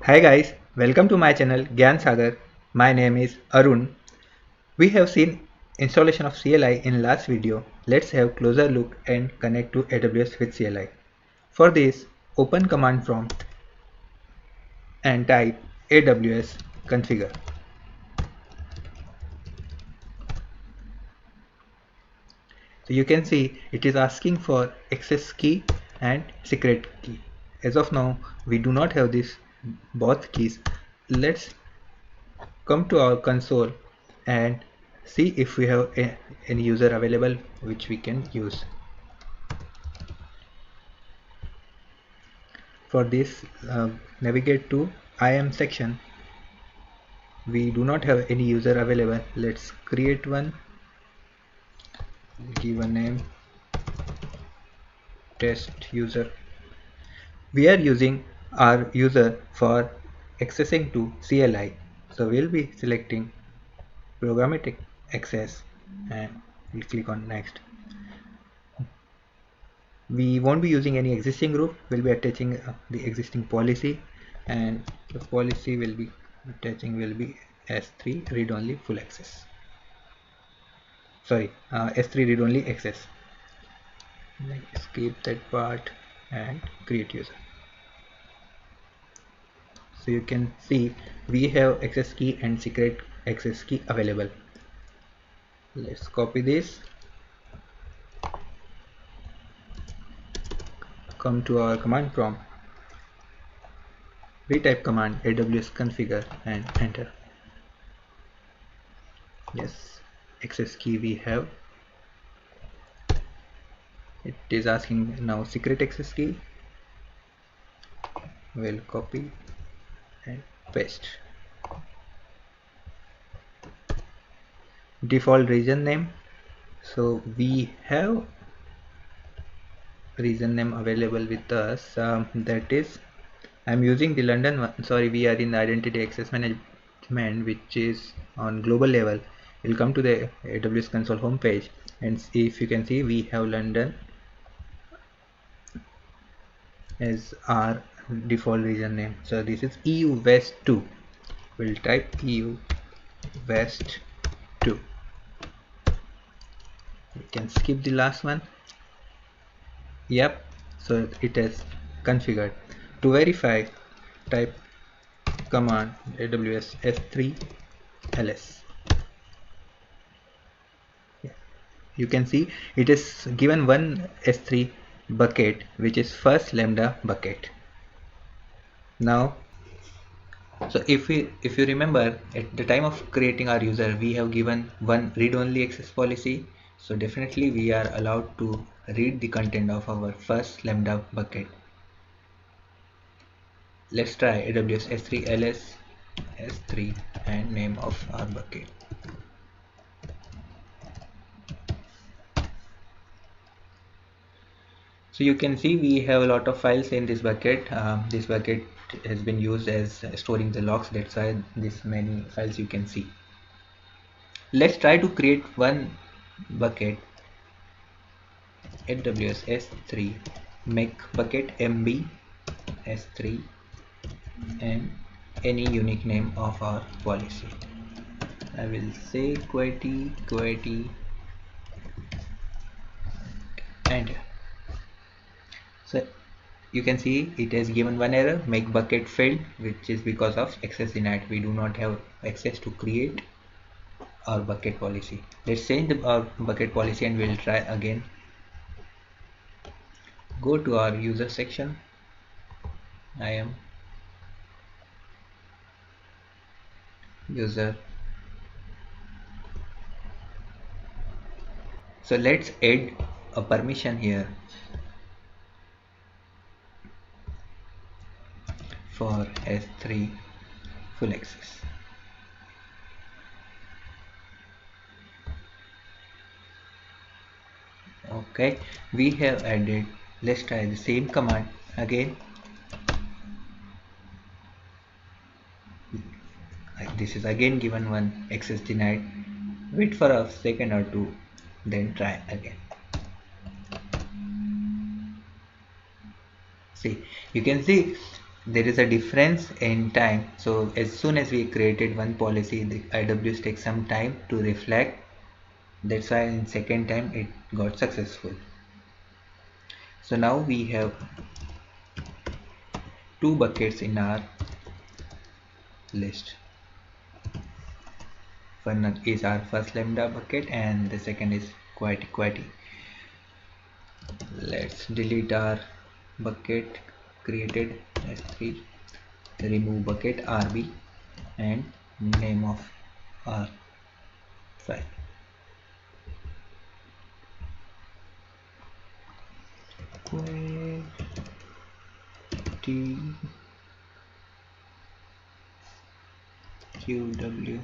Hi guys, welcome to my channel Gyan Sagar. My name is Arun. We have seen installation of CLI in last video. Let's have closer look and connect to AWS with CLI. For this, open command prompt and type AWS configure. So you can see it is asking for access key and secret key. As of now, we do not have this both keys. Let's come to our console and see if we have any user available which we can use. For this, navigate to IAM section. We do not have any user available. Let's create one. Give a name, test user. We are using our user for accessing to CLI. So we'll be selecting programmatic access and we'll click on next. We won't be using any existing group. We'll be attaching the existing policy, and the policy will be attaching will be S3 read only full access. Sorry, S3 read only access. Skip that part and create user. So you can see we have access key and secret access key available. Let's copy this, come to our command prompt, retype command AWS configure and enter. Yes, access key we have. It is asking now secret access key. We'll copy and paste. Default region name. So we have region name available with us. That is, I'm using the London one. Sorry, we are in the identity access management, which is on global level. We'll come to the AWS console homepage and see if you can see we have London as our default region name. So this is EU West 2. We'll type EU West 2. We can skip the last one. Yep, so it is configured. To verify, type command AWS S3 ls. You can see it is given one S3 bucket, which is first Lambda bucket. Now, so if you remember, at the time of creating our user, we have given one read-only access policy. So definitely we are allowed to read the content of our first Lambda bucket. Let's try AWS S3 ls S3 and name of our bucket. So you can see we have a lot of files in this bucket. This bucket has been used as storing the logs. That's why this many files you can see. Let's try to create one bucket. AWS S3 make bucket MB S3 and any unique name of our policy. I will say QWERTY and so you can see it has given one error, make bucket failed, which is because of access denied. We do not have access to create our bucket policy. Let's change our bucket policy and we'll try again. Go to our user section. I am user. So let's add a permission here for S3 full access. Okay, we have added. Let's try the same command again. This is again given one access denied. Wait for a second or two, then try again. See, you can see there is a difference in time. So as soon as we created one policy, the AWS takes some time to reflect. That's why in second time it got successful. So now we have two buckets in our list. One is our first Lambda bucket and the second is Quity. Let's delete our bucket created S3, remove bucket RB and name of our file. Quity QW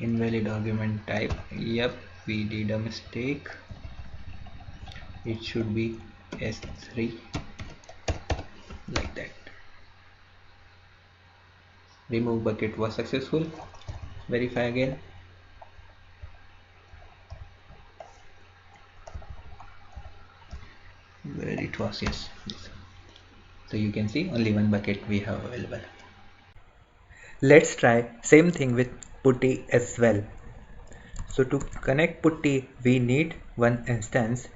invalid argument type. Yep, we did a mistake. It should be S3 like that. Remove bucket was successful. Verify again. Where it was, yes. So you can see only one bucket we have available. Let's try same thing with putty as well. So to connect putty we need one instance,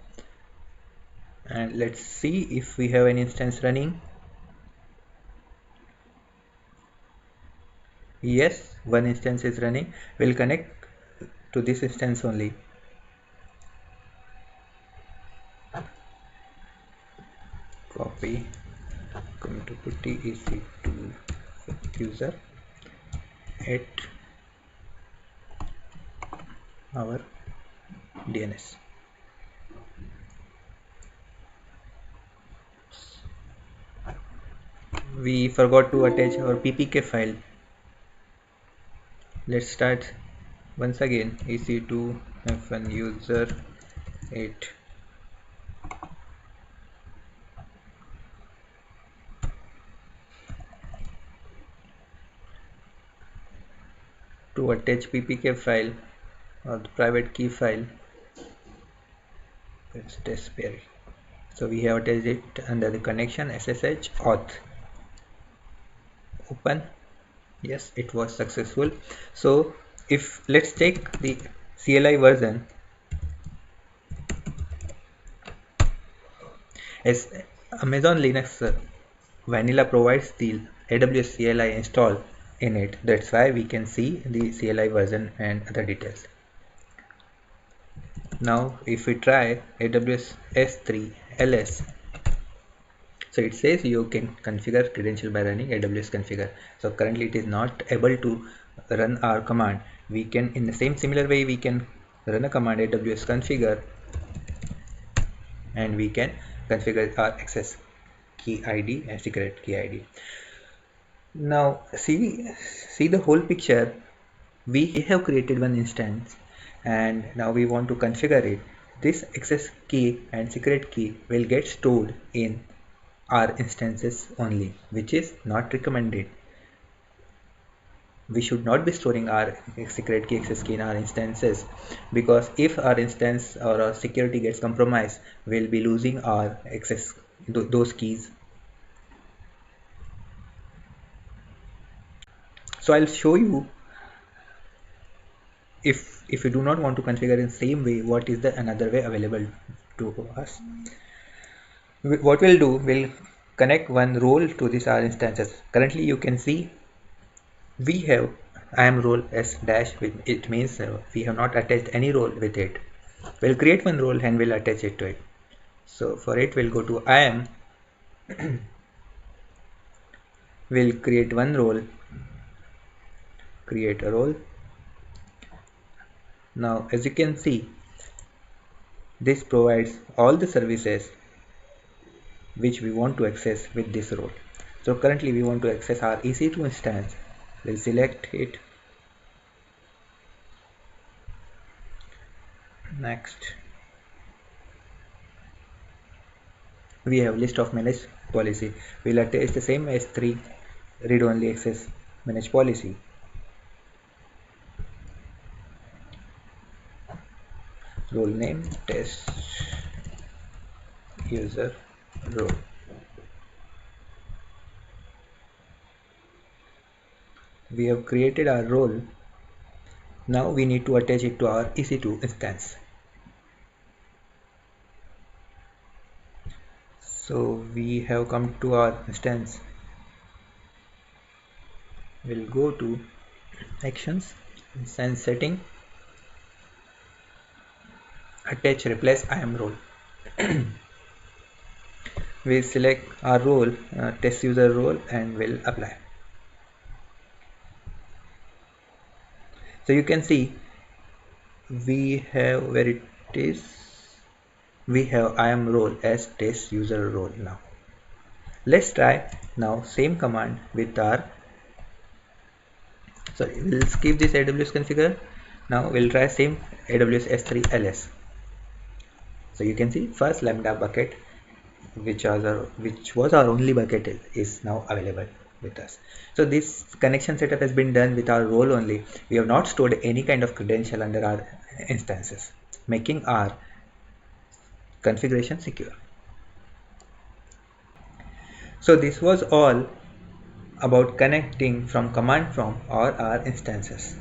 and let's see if we have an instance running. Yes, one instance is running. We'll connect to this instance only. Copy, come to putty EC2 user at our DNS. We forgot to attach our ppk file. Let's start once again. EC2 F1 user 8. To attach ppk file or the private key file, it's testberry. So we have attached it under the connection SSH auth. Open. Yes, it was successful. So if let's take the CLI version, as Amazon Linux vanilla provides the AWS CLI install in it, that's why we can see the CLI version and other details. Now if we try AWS S3 ls, so it says you can configure credential by running AWS configure. So currently it is not able to run our command. We can, in the same similar way, we can run a command AWS configure and we can configure our access key ID and secret key ID. Now see the whole picture. We have created one instance and now we want to configure it. This access key and secret key will get stored in our instances only, which is not recommended. We should not be storing our secret key access key in our instances, because if our instance or our security gets compromised, we'll be losing our access those keys. So I'll show you, if you do not want to configure in the same way, what is the another way available to us. What we'll do, we'll connect one role to this our instances. Currently you can see we have IAM role as dash, it means we have not attached any role with it. We'll create one role and we'll attach it to it. So for it we'll go to IAM, we'll create one role, create a role. Now as you can see, this provides all the services which we want to access with this role. So currently we want to access our EC2 instance. We'll select it. Next, we have list of managed policy. We'll attach the same S3 read-only access managed policy. Role name test user role. We have created our role. Now we need to attach it to our EC2 instance. So we have come to our instance. We'll go to actions, instance setting, attach replace IAM role. We select our role, test user role, and we'll apply. So you can see we have where it is, we have IAM role as test user role. Now let's try now same command with our, sorry, we'll skip this AWS configure. Now we'll try same AWS S3 LS. So you can see first Lambda bucket, which was our only bucket, is now available with us. So this connection setup has been done with our role only. We have not stored any kind of credential under our instances, making our configuration secure. So this was all about connecting from command prompt or our instances.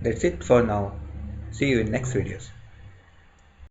That's it for now. See you in next videos.